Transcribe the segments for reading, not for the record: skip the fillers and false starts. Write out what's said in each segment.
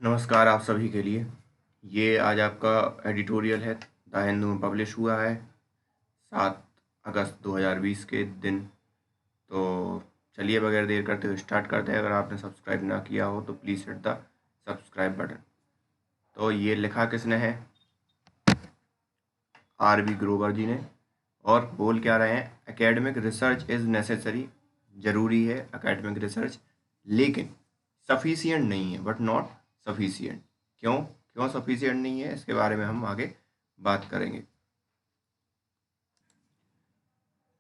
नमस्कार आप सभी के लिए। ये आज आपका एडिटोरियल है, द हिंदू में पब्लिश हुआ है 7 अगस्त 2020 के दिन। तो चलिए बगैर देर करते हुए स्टार्ट करते हैं। अगर आपने सब्सक्राइब ना किया हो तो please hit the subscribe button. तो ये लिखा किसने है? R.V. ग्रोवर जी ने। और बोल क्या रहे हैं? एकेडमिक रिसर्च इज़ नेसेसरी, ज़रूरी है एकेडमिक रिसर्च, लेकिन सफिशिएंट नहीं है, बट नॉट सफिशिएंट। क्यों क्यों सफिशिएंट नहीं है, इसके बारे में हम आगे बात करेंगे।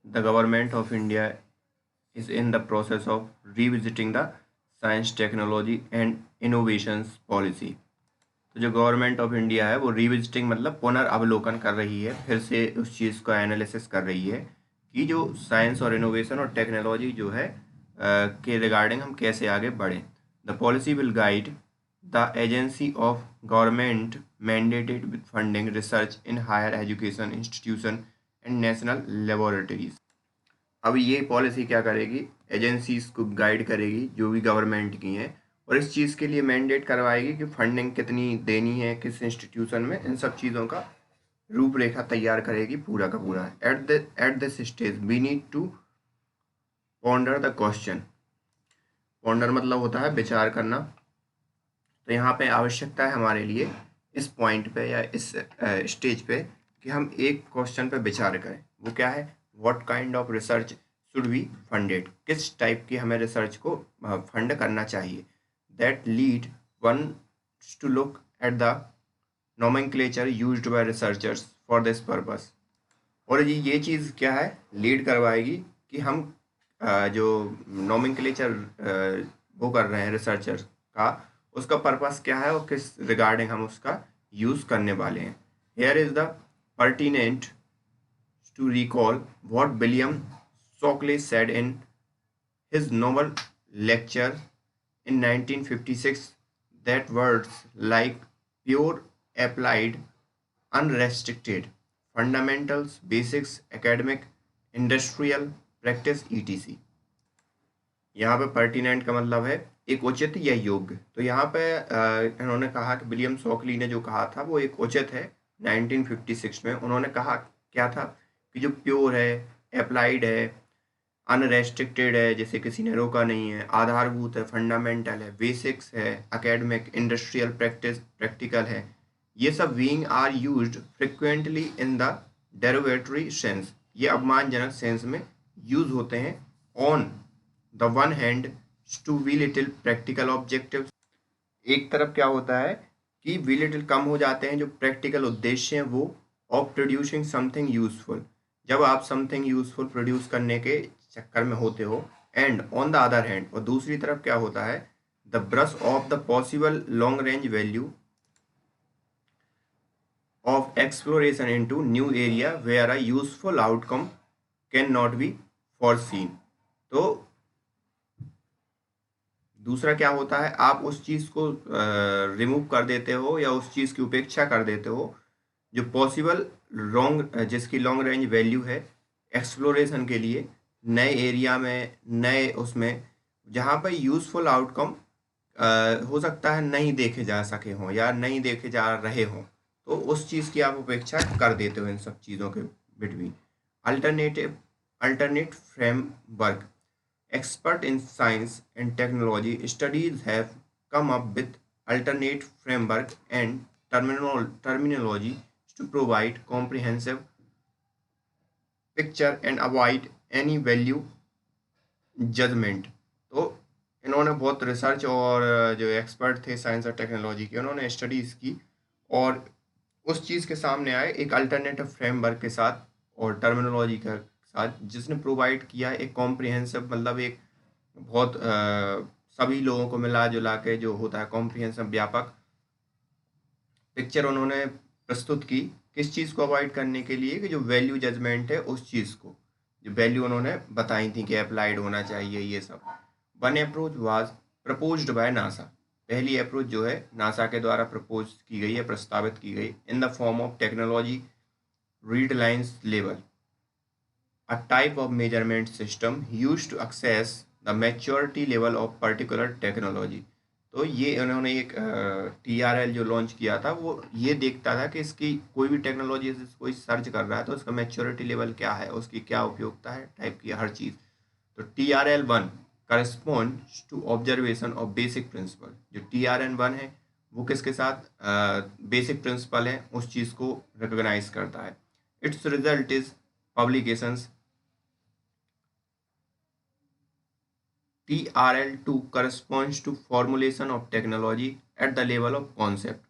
The government of India is in the process of revisiting the science technology and innovations policy. तो जो गवर्नमेंट ऑफ इंडिया है वो रिविजिटिंग मतलब पुनर्अवलोकन कर रही है, फिर से उस चीज़ को एनालिसिस कर रही है कि जो साइंस और इनोवेशन और टेक्नोलॉजी जो है के रिगार्डिंग हम कैसे आगे बढ़ें। The policy will guide the agency of government mandated with funding research in higher education institution and national laboratories. अब ये पॉलिसी क्या करेगी? एजेंसीज को गाइड करेगी जो भी गवर्नमेंट की हैं, और इस चीज़ के लिए मैंडेट करवाएगी कि फंडिंग कितनी देनी है किस इंस्टीट्यूशन में, इन सब चीज़ों का रूपरेखा तैयार करेगी पूरा का पूरा। At this stage we need to ponder the question. Ponder मतलब होता है विचार करना। तो यहाँ पे आवश्यकता है हमारे लिए इस पॉइंट पे या इस स्टेज पे कि हम एक क्वेश्चन पे विचार करें। वो क्या है? What kind of research should be funded? किस टाइप की हमें रिसर्च को फंड करना चाहिए। That lead one two look at the nomenclature used by researchers for this purpose. और ये चीज़ क्या है? लीड करवाएगी कि हम जो नोमेनक्लेचर वो कर रहे हैं रिसर्चर का, उसका पर्पस क्या है और किस रिगार्डिंग हम उसका यूज़ करने वाले हैं। Here is the pertinent to recall what William Shockley said in his Nobel lecture in 1956 that words like pure, applied, unrestricted, fundamentals, basics, academic, industrial, practice, etc. यहाँ पे पर्टिनेंट का मतलब है एक उचित या योग्य। तो यहाँ पे इन्होंने कहा कि विलियम शॉकली ने जो कहा था वो एक उचित है। 1956 में उन्होंने कहा क्या था कि जो प्योर है, अप्लाइड है, अनरेस्ट्रिक्टेड है, जैसे किसी ने रोका नहीं है, आधारभूत है, फंडामेंटल है, बेसिक्स है, एकेडमिक, इंडस्ट्रियल, प्रैक्टिकल है। ये सब being are used frequently in the derogatory sense. ये अपमानजनक सेंस में यूज होते हैं। On the one hand to we little practical objective. एक तरफ क्या होता है कि वी लिटिल कम हो जाते हैं जो प्रैक्टिकल उद्देश्य हैं वो, ऑफ प्रोड्यूसिंग समथिंग यूजफुल, जब आप समथिंग यूजफुल प्रोड्यूस करने के चक्कर में होते हो। And on the other hand, और दूसरी तरफ क्या होता है, the brush of the possible long range value of exploration into new area where a useful outcome can not be foreseen. तो दूसरा क्या होता है, आप उस चीज़ को रिमूव कर देते हो या उस चीज़ की उपेक्षा कर देते हो जो पॉसिबल लॉन्ग, जिसकी लॉन्ग रेंज वैल्यू है एक्सप्लोरेशन के लिए नए एरिया में, नए उसमें जहाँ पर यूज़फुल आउटकम हो सकता है नहीं देखे जा सके हों या नहीं देखे जा रहे हों, तो उस चीज़ की आप उपेक्षा कर देते हो इन सब चीज़ों के between. Alternate framework. Experts in science and technology studies have come up with alternate framework and terminology to provide comprehensive picture and avoid any value judgment। तो इन्होंने बहुत रिसर्च और जो एक्सपर्ट थे साइंस और टेक्नोलॉजी के, उन्होंने स्टडीज़ की और उस चीज़ के सामने आए एक अल्टरनेटिव फ्रेमवर्क के साथ और टर्मिनोलॉजी के साथ, जिसने प्रोवाइड किया एक कॉम्प्रिहेंसिव, मतलब एक बहुत सभी लोगों को मिला जुला के जो होता है कॉम्प्रिहेंसिव, व्यापक पिक्चर उन्होंने प्रस्तुत की। किस चीज़ को अवॉइड करने के लिए कि जो वैल्यू जजमेंट है उस चीज़ को, जो वैल्यू उन्होंने बताई थी कि अप्लाइड होना चाहिए ये सब। One approach was proposed by NASA. पहली अप्रोच जो है नासा के द्वारा प्रपोज की गई है, प्रस्तावित की गई, in the form of technology read lines level, a type of measurement system used to assess the maturity level of particular technology। तो ये उन्होंने एक TRL जो लॉन्च किया था, वो ये देखता था कि इसकी कोई भी टेक्नोलॉजी से कोई सर्च कर रहा है तो उसका मैच्योरिटी लेवल क्या है, उसकी क्या उपयोगिता है, टाइप की हर चीज़। तो TRL 1 correspond to observation of basic principle. जो TRL 1 है वो किसके साथ बेसिक प्रिंसिपल है उस चीज़ को रिकोगनाइज करता है। It's result is publications. TRL 2 corresponds to formulation of technology at the level of concept।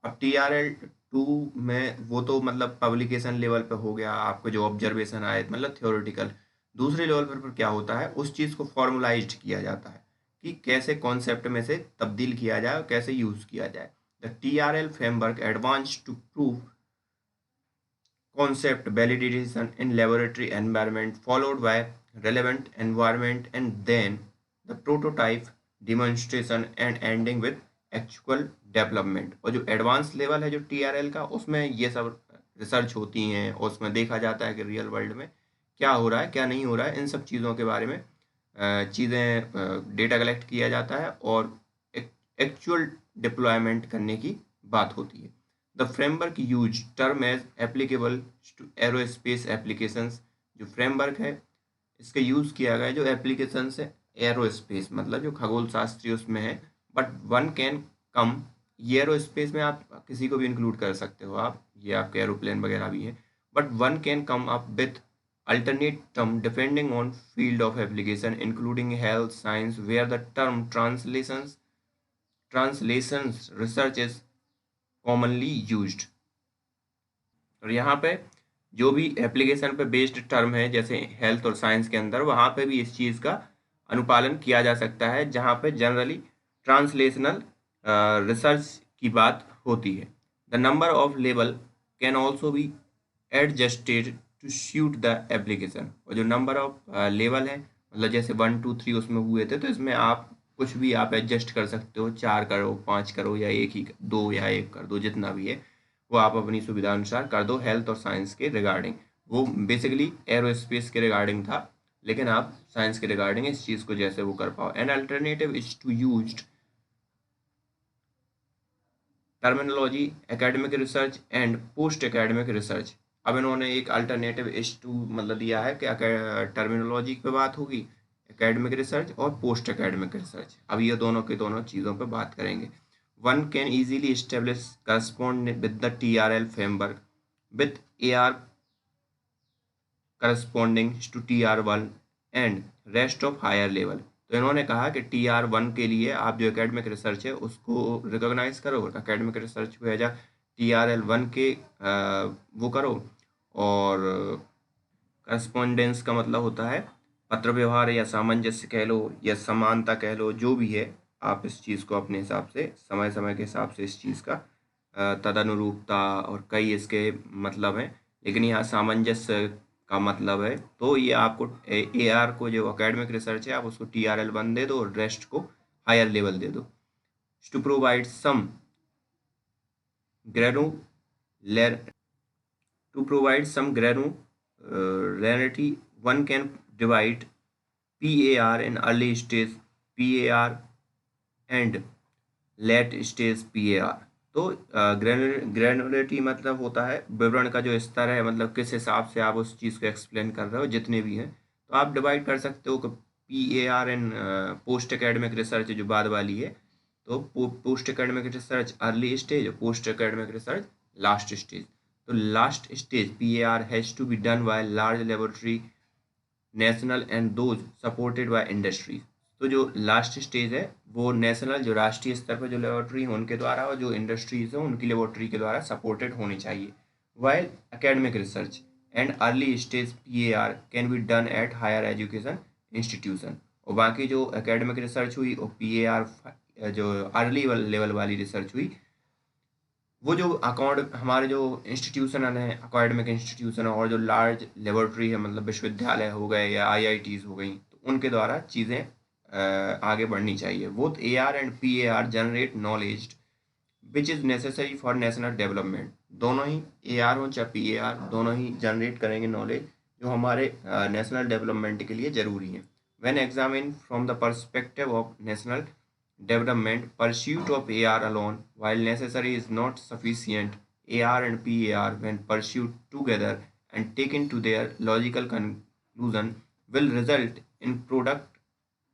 अब TRL 2 में वो तो मतलब पब्लिकेशन लेवल पे हो गया, आपको जो ऑब्जर्वेशन आए मतलब थ्योरेटिकल। दूसरे लेवल पर क्या होता है, उस चीज़ को फॉर्मुलाइज्ड किया जाता है कि कैसे कॉन्सेप्ट में से तब्दील किया जाए और कैसे यूज़ किया जाए। The TRL framework advance to prove concept validation in laboratory environment followed by relevant environment and then the prototype demonstration and ending with actual development। और जो एडवांस लेवल है जो TRL का, उसमें ये सब रिसर्च होती हैं और उसमें देखा जाता है कि रियल वर्ल्ड में क्या हो रहा है क्या नहीं हो रहा है, इन सब चीज़ों के बारे में चीज़ें डेटा कलेक्ट किया जाता है और एक्चुअल डिप्लॉयमेंट करने की बात होती है। The framework used term as applicable to aerospace applications। जो फ्रेमवर्क है इसका यूज़ किया गया है जो एप्लीकेशन है एरोस्पेस, मतलब जो खगोल शास्त्री उसमें है। बट वन कैन कम, ये एरोस्पेस में आप किसी को भी इंक्लूड कर सकते हो आप, ये आपके एरोप्लेन वगैरह भी है। But one can come up with alternate term depending on field of application including health science where the term translations research is commonly used। और यहाँ पे जो भी एप्लीकेशन पे बेस्ड टर्म है जैसे हेल्थ और साइंस के अंदर, वहाँ पे भी इस चीज़ का अनुपालन किया जा सकता है जहाँ पे जनरली ट्रांसलेशनल रिसर्च की बात होती है। The number of level can also be adjusted to suit the application. और जो नंबर ऑफ लेवल है मतलब जैसे 1 2 3 उसमें हुए थे, तो इसमें आप कुछ भी आप एडजस्ट कर सकते हो, 4 करो 5 करो या एक ही 2 या 1 कर दो, जितना भी है वो आप अपनी सुविधा अनुसार कर दो। हेल्थ और साइंस के रिगार्डिंग, वो बेसिकली एरोस्पेस के रिगार्डिंग था, लेकिन आप साइंस के रिगार्डिंग इस चीज़ को जैसे वो कर पाओ। An alternative is to use terminology academic research and post academic research. अब इन्होंने एक अल्टरनेटिव इज टू मतलब दिया है कि टर्मिनोलॉजी पे बात होगी, एकेडमिक रिसर्च और पोस्ट एकेडमिक रिसर्च। अब ये दोनों के दोनों चीज़ों पे बात करेंगे। One can easily establish correspond with the TRL framework with AR corresponding to TR1 and rest of higher level। तो इन्होंने कहा कि TR1 के लिए आप जो एकेडमिक रिसर्च है उसको रिकॉग्नाइज करो, एकेडमिक रिसर्च को एज TRL 1 के वो करो। और करस्पॉन्डेंस का मतलब होता है पत्र व्यवहार या सामंजस्य कह लो या समानता कह लो, जो भी है आप इस चीज़ को अपने हिसाब से समय समय के हिसाब से इस चीज़ का तदनुरूपता और कई इसके मतलब हैं, लेकिन यहाँ सामंजस्य का मतलब है। तो ये आपको AR को जो एकेडमिक रिसर्च है आप उसको TRL 1 दे दो और रेस्ट को हायर लेवल दे दो। To provide some granular to provide some granularity, one can divide PAR in early stage PAR and late stage PAR। तो ग्रेनुलरिटी मतलब होता है विवरण का जो स्तर है, मतलब किस हिसाब से आप उस चीज़ को एक्सप्लेन कर रहे हो, जितने भी हैं तो आप डिवाइड कर सकते हो कि PAR and post academic research जो बाद वाली है, तो post academic research early stage और post academic research last stage. तो last stage PAR has to be done by large laboratory national and those supported by industries. तो जो last stage है वो नेशनल जो राष्ट्रीय स्तर पर जो लेबोरेटरी है उनके द्वारा और जो इंडस्ट्रीज है उनकी लेबोरेटरी के द्वारा सपोर्टेड होनी चाहिए। While academic research and early stage PAR can be done at higher education institution. और बाकी जो एकेडमिक रिसर्च हुई और PAR जो अर्ली लेवल वाली रिसर्च हुई, वो जो अकाउंट हमारे जो इंस्टीट्यूशन हैं अकेडमिक इंस्टीट्यूशन और जो लार्ज लेबोरेटरी है मतलब विश्वविद्यालय हो गए या IITs हो गई, तो उनके द्वारा चीज़ें आगे बढ़नी चाहिए। Both AR and PAR generate knowledge which is necessary for national development. दोनों ही AR हो चाहे PAR, दोनों ही जनरेट करेंगे नॉलेज जो हमारे नेशनल डेवलपमेंट के लिए ज़रूरी है। When examine from the perspective of national development, pursuit of AR alone, while necessary, is not sufficient. AR and PAR, when pursued together and taken to their logical conclusion, will result in product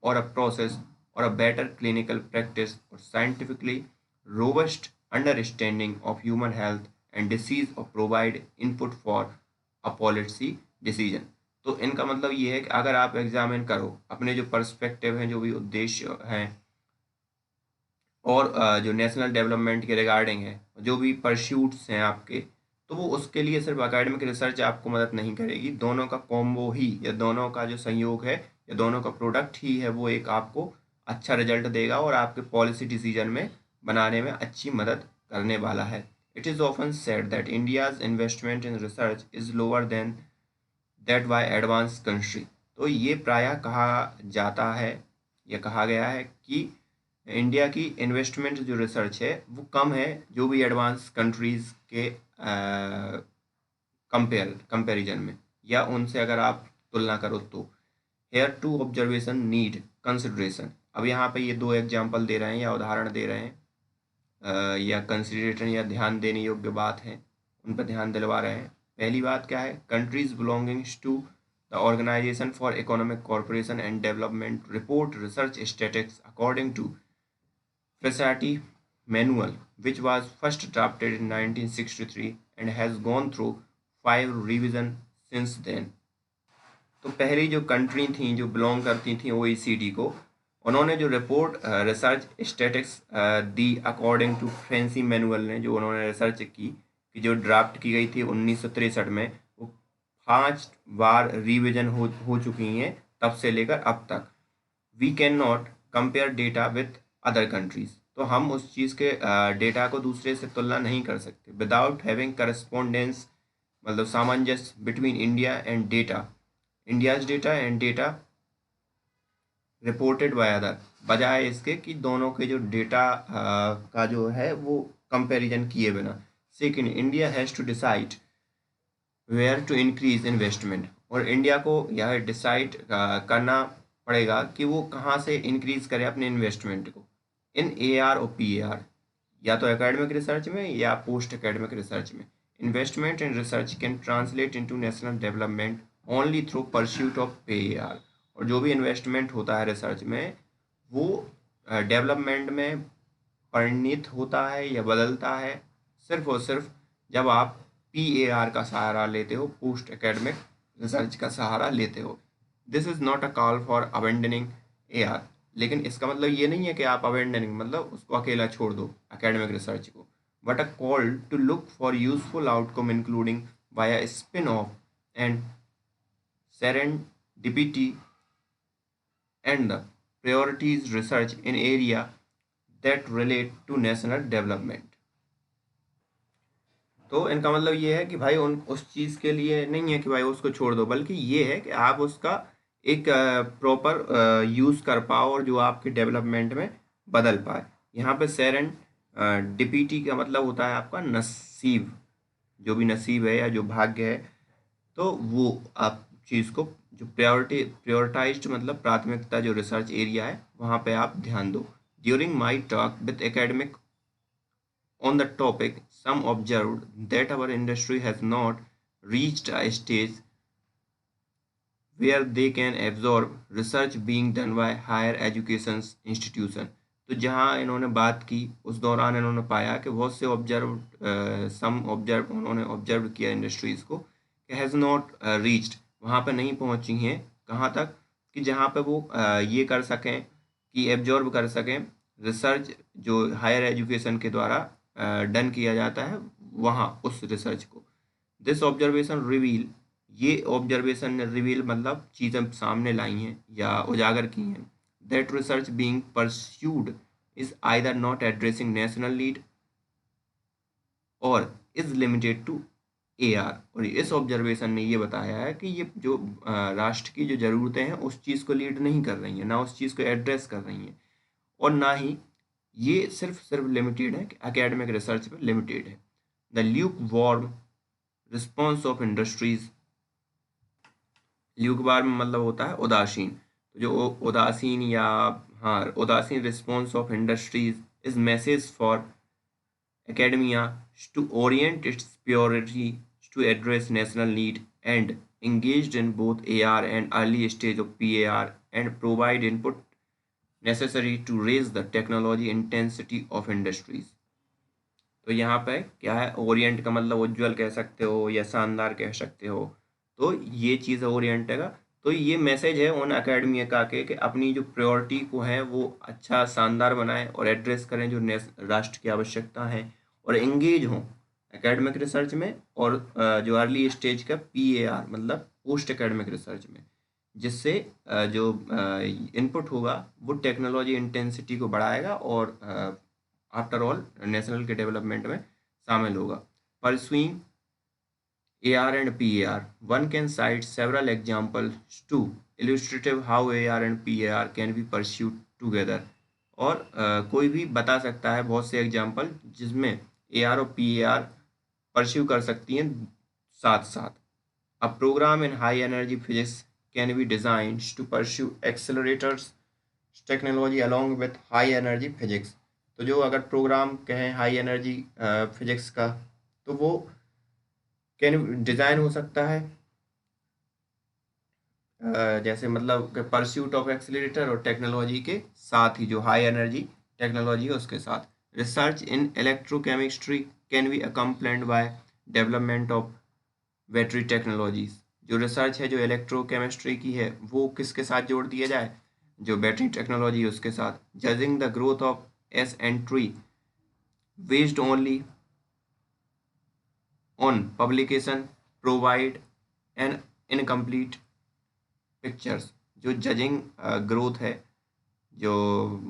or a process or a better clinical practice or scientifically robust understanding of human health and disease or provide input for a policy decision। तो इनका मतलब ये है कि अगर आप examine करो अपने जो पर्सपेक्टिव हैं, जो भी उद्देश्य हैं, और जो नेशनल डेवलपमेंट के रिगार्डिंग है, जो भी परस्यूट्स हैं आपके, तो वो उसके लिए सिर्फ एकेडमिक रिसर्च आपको मदद नहीं करेगी। दोनों का कॉम्बो ही या दोनों का जो संयोग है या दोनों का प्रोडक्ट ही है वो एक आपको अच्छा रिजल्ट देगा और आपके पॉलिसी डिसीजन में बनाने में अच्छी मदद करने वाला है। It is often said that India's investment in research is lower than that bye advance country. तो ये प्रायः कहा जाता है या कहा गया है कि इंडिया की इन्वेस्टमेंट जो रिसर्च है वो कम है जो भी एडवांस कंट्रीज़ के कंपैरिजन में, या उनसे अगर आप तुलना करो तो। Here two observation need consideration. अब यहाँ पे ये दो एग्जांपल दे रहे हैं या उदाहरण दे रहे हैं, या कंसिडरेशन या ध्यान देने योग्य बात है, उन पर ध्यान दिलवा रहे हैं। पहली बात क्या है, countries belongings to the organisation for economic corporation and development report research statistics according to Fresati Manual, which was first drafted in 1963 and has gone through 5 revisions since then। तो पहली जो कंट्री थी जो बिलोंग करती थी OECD को, उन्होंने जो रिपोर्ट रिसर्च स्टैटिक्स दी अकॉर्डिंग टू फ्रेंसी मैनुअल ने, जो उन्होंने रिसर्च की कि जो ड्राफ्ट की गई थी 1963 में, वो 5 बार रिवीजन हो चुकी हैं तब से लेकर अब तक। We can not compare data with other countries. तो हम उस चीज़ के डेटा को दूसरे से तुलना नहीं कर सकते। विदाउट हैविंग करस्पॉन्डेंस, मतलब सामंजस्य between India and data, India's data and data reported by other, बजाय इसके कि दोनों के जो डेटा का जो है वो कंपैरिजन किए बिना। Second, India has to decide where to increase investment, और इंडिया को यह डिसाइड करना पड़ेगा कि वो कहाँ से इंक्रीज करे अपने इन्वेस्टमेंट को, इन AR और PAR, या तो एकेडमिक रिसर्च में या पोस्ट एकेडमिक रिसर्च में। Investment in research can translate into national development only through pursuit of PAR। और जो भी इन्वेस्टमेंट होता है रिसर्च में वो डेवलपमेंट में परिणित होता है या बदलता है सिर्फ और सिर्फ जब आप PAR का सहारा लेते हो, पोस्ट एकेडमिक रिसर्च का सहारा लेते हो। This is not a call for abandoning AR, लेकिन इसका मतलब ये नहीं है कि आप अबेंडनिंग मतलब उसको अकेला छोड़ दो एकेडमिक रिसर्च को, but a call to look for useful outcome including by a spin off and serendipity and the priorities research in area that relate to national development। तो इनका मतलब ये है कि भाई उन उस चीज़ के लिए नहीं है कि भाई उसको छोड़ दो, बल्कि ये है कि आप उसका एक प्रॉपर यूज़ कर पाओ और जो आपके डेवलपमेंट में बदल पाए। यहाँ पे सेरेंड डिपिटी का मतलब होता है आपका नसीब, जो भी नसीब है या जो भाग्य है, तो वो आप चीज़ को जो प्रायोरिटाइज्ड मतलब प्राथमिकता जो रिसर्च एरिया है वहाँ पे आप ध्यान दो। During my talk with academic on the topic, some observed that our industry has not reached a stage where they can absorb research being done by higher education institution। तो जहाँ इन्होंने बात की उस दौरान इन्होंने पाया कि बहुत से उन्होंने ऑब्जर्व किया इंडस्ट्रीज़ को कि हैज़ नॉट रीच्ड, वहाँ पे नहीं पहुँची हैं, कहाँ तक कि जहाँ पे वो ये कर सकें कि एब्जॉर्ब कर सकें रिसर्च जो हायर एजुकेशन के द्वारा डन किया जाता है वहाँ उस रिसर्च को। दिस ऑब्जर्वेशन रिवील, ये ऑब्जर्वेशन ने रिवील मतलब चीज़ें सामने लाई हैं या उजागर की हैं, that research being pursued is either not addressing national need or is limited to AR। और इस ऑब्जर्वेशन ने ये बताया है कि ये जो राष्ट्र की जो ज़रूरतें हैं उस चीज़ को लीड नहीं कर रही हैं, ना उस चीज़ को एड्रेस कर रही हैं, और ना ही ये सिर्फ लिमिटेड है कि एकेडमिक रिसर्च पे लिमिटेड है। The Luke warm response of industries, Luke warm मतलब होता है उदासीन, तो जो उदासीन या हाँ, उदासीन response of industries is message for academia to orient its priority to address national need and engaged in both AR and early stage of PAR and provide input necessary to raise the technology intensity of industries. तो यहाँ पे क्या है, Orient का मतलब उज्जवल कह सकते हो या शानदार कह सकते हो, तो ये चीज़ है ओरिएंट का। तो ये मैसेज है उन अकेडमी का कि अपनी जो प्रायोरिटी को है वो अच्छा शानदार बनाएं और एड्रेस करें जो राष्ट्र की आवश्यकता है, और एंगेज हों एकेडमिक रिसर्च में, और जो अर्ली स्टेज का PAR मतलब पोस्ट एकेडमिक रिसर्च में, जिससे जो इनपुट होगा वो टेक्नोलॉजी इंटेंसिटी को बढ़ाएगा और आफ्टर ऑल नेशनल के डेवलपमेंट में शामिल होगा। Pursuing AR and PAR, one can cite several examples to illustrative how AR and PAR can be pursued together। और कोई भी बता सकता है बहुत से एग्जाम्पल जिसमें AR और PAR परस्यू कर सकती हैं साथ साथ। A program in high energy physics can be designed to pursue accelerators technology along with high energy physics। तो जो अगर प्रोग्राम कहें हाई एनर्जी फिजिक्स का, तो वो कैन डिज़ाइन हो सकता है जैसे मतलब परस्यूट ऑफ एक्सीलरेटर और टेक्नोलॉजी के साथ ही जो हाई एनर्जी टेक्नोलॉजी है उसके साथ। Research in electrochemistry can be accomplished by development of battery technologies. जो रिसर्च है जो इलेक्ट्रोकेमिस्ट्री की है वो किसके साथ जोड़ दिया जाए, जो बैटरी टेक्नोलॉजी है उसके साथ। Judging the growth of S and T based only on publication provide an incomplete pictures. जो जजिंग ग्रोथ है जो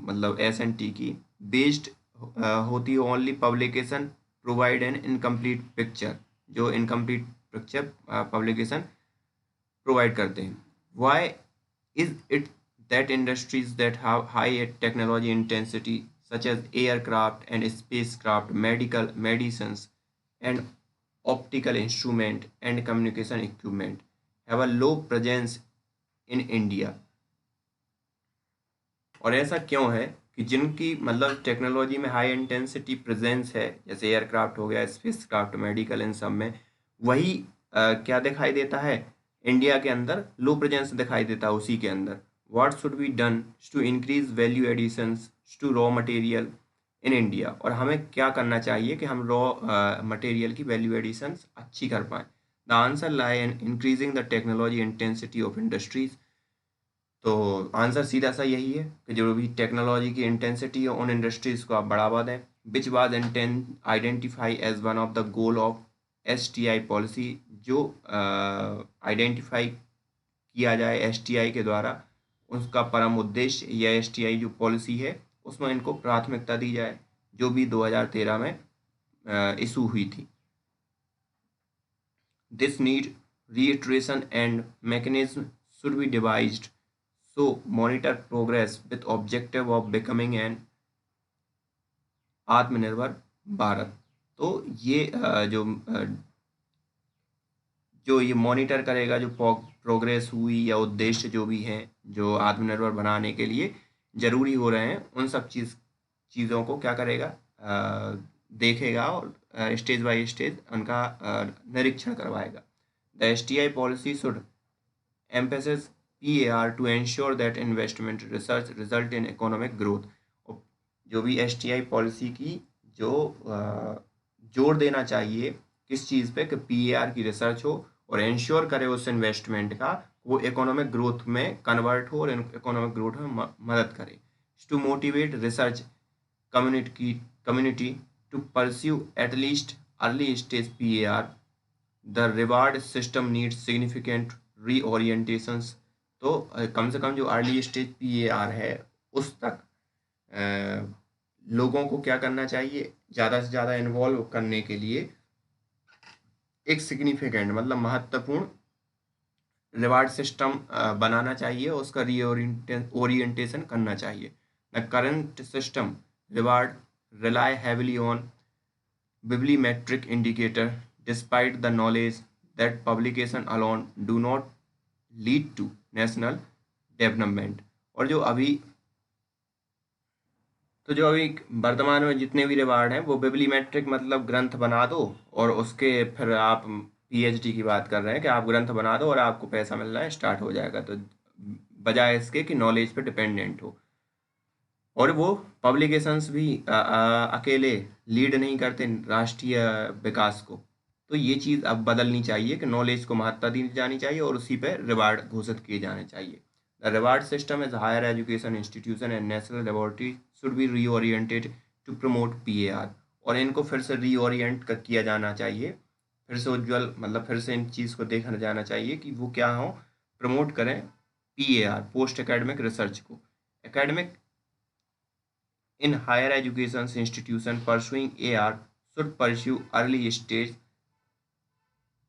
मतलब S&T की बेस्ड होती है only publication provide an incomplete picture, जो इनकम्प्लीट पिक्चर पब्लिकेशन प्रोवाइड करते हैं। Why is it that industries that have high technology intensity such as aircraft and spacecraft, medical medicines and optical instrument and communication equipment have a low presence in India। और ऐसा क्यों है कि जिनकी मतलब technology में हाई इंटेंसिटी प्रेजेंस है, जैसे एयरक्राफ्ट हो गया, स्पेसक्राफ्ट, मेडिकल, इन सब में वही क्या दिखाई देता है, इंडिया के अंदर लो प्रेजेंस दिखाई देता है उसी के अंदर। What should be done to increase value additions to raw material in India. और हमें क्या करना चाहिए कि हम रॉ मटेरियल की वैल्यू एडिशंस अच्छी कर पाएँ। The answer lie in increasing the technology intensity of industries. तो आंसर सीधा सा यही है कि जो भी टेक्नोलॉजी की इंटेंसिटी है उन इंडस्ट्रीज़ को आप बढ़ावा दें। Which was identify as one of the goal of STI policy. जो आइडेंटिफाई किया जाए STI के द्वारा, उसका परम उद्देश्य या STI जो पॉलिसी है उसमें इनको प्राथमिकता दी जाए, जो भी 2013 में इशू हुई थी। This need reiteration and mechanism should be devised so monitor progress with objective of becoming an आत्मनिर्भर भारत। तो ये जो ये मॉनिटर करेगा जो प्रोग्रेस हुई या उद्देश्य जो भी हैं जो आत्मनिर्भर बनाने के लिए ज़रूरी हो रहे हैं, उन सब चीज़ों को क्या करेगा, देखेगा और स्टेज बाय स्टेज उनका निरीक्षण करवाएगा। The STI policy should emphasis PAR to ensure that investment research result in economic growth। जो भी STI पॉलिसी की जो जोर देना चाहिए किस चीज़ पे कि PAR की रिसर्च हो और इंश्योर करे उस इन्वेस्टमेंट का वो इकोनॉमिक ग्रोथ में कन्वर्ट हो और इकोनॉमिक ग्रोथ में मदद करे। To motivate research community to pursue at least early stage PAR, the reward system needs significant reorientations। तो कम से कम जो अर्ली स्टेज PAR है उस तक लोगों को क्या करना चाहिए, ज़्यादा से ज़्यादा इन्वॉल्व करने के लिए एक सिग्निफिकेंट मतलब महत्वपूर्ण रिवार्ड सिस्टम बनाना चाहिए, उसका ओरिएंटेशन करना चाहिए। The current system reward rely heavily on bibliometric indicator despite the knowledge that publication alone do not lead to national development. और जो अभी तो जो अभी वर्तमान में जितने भी रिवार्ड हैं वो बिब्लीमेट्रिक मतलब ग्रंथ बना दो और उसके फिर आप पीएचडी की बात कर रहे हैं कि आप ग्रंथ बना दो और आपको पैसा मिलना है स्टार्ट हो जाएगा, तो बजाय इसके कि नॉलेज पे डिपेंडेंट हो। और वो पब्लिकेशंस भी अकेले लीड नहीं करते राष्ट्रीय विकास को। तो ये चीज़ अब बदलनी चाहिए कि नॉलेज को महत्ता दी जानी चाहिए और उसी पे रिवार्ड घोषित किए जाने चाहिए। The reward system is higher education institution and national laboratory should be reoriented to promote PAR. और इनको फिर से रीओरिएंट किया जाना चाहिए, फिर से उज्ज्वल मतलब फिर से इन चीज़ को देखा जाना चाहिए कि वो क्या हो, प्रमोट करें पीएआर पोस्ट एकेडमिक रिसर्च को। Academic in higher education institution pursuing AR should pursue early stage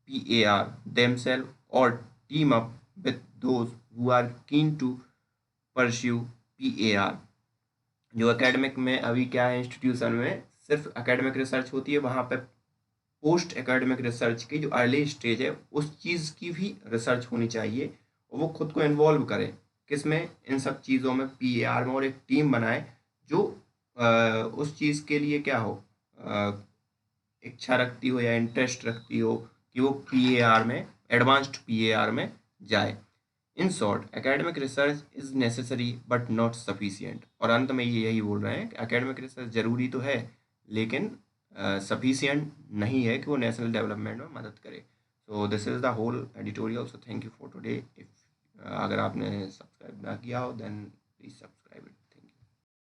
PAR themselves or team up with those who are keen to pursue PAR। जो एकेडमिक में अभी क्या है, इंस्टीट्यूशन में सिर्फ academic research होती है, वहाँ पे पोस्ट एकेडमिक रिसर्च की जो अर्ली स्टेज है उस चीज़ की भी रिसर्च होनी चाहिए और वो खुद को इन्वॉल्व करें किसमें, इन सब चीज़ों में पीएआर में, और एक टीम बनाए जो उस चीज़ के लिए क्या हो, इच्छा रखती हो या इंटरेस्ट रखती हो कि वो पीएआर में, एडवांस्ड पीएआर में जाए। In short academic research is necessary but not sufficient. और अंत में ये यही बोल रहे हैं कि एकेडमिक रिसर्च ज़रूरी तो है लेकिन सफिशिएंट नहीं है कि वो नेशनल डेवलपमेंट में मदद करे। So this is the whole editorial. So thank you for today. If अगर आपने सब्सक्राइब ना किया हो देन प्लीज़ सब्सक्राइब इट।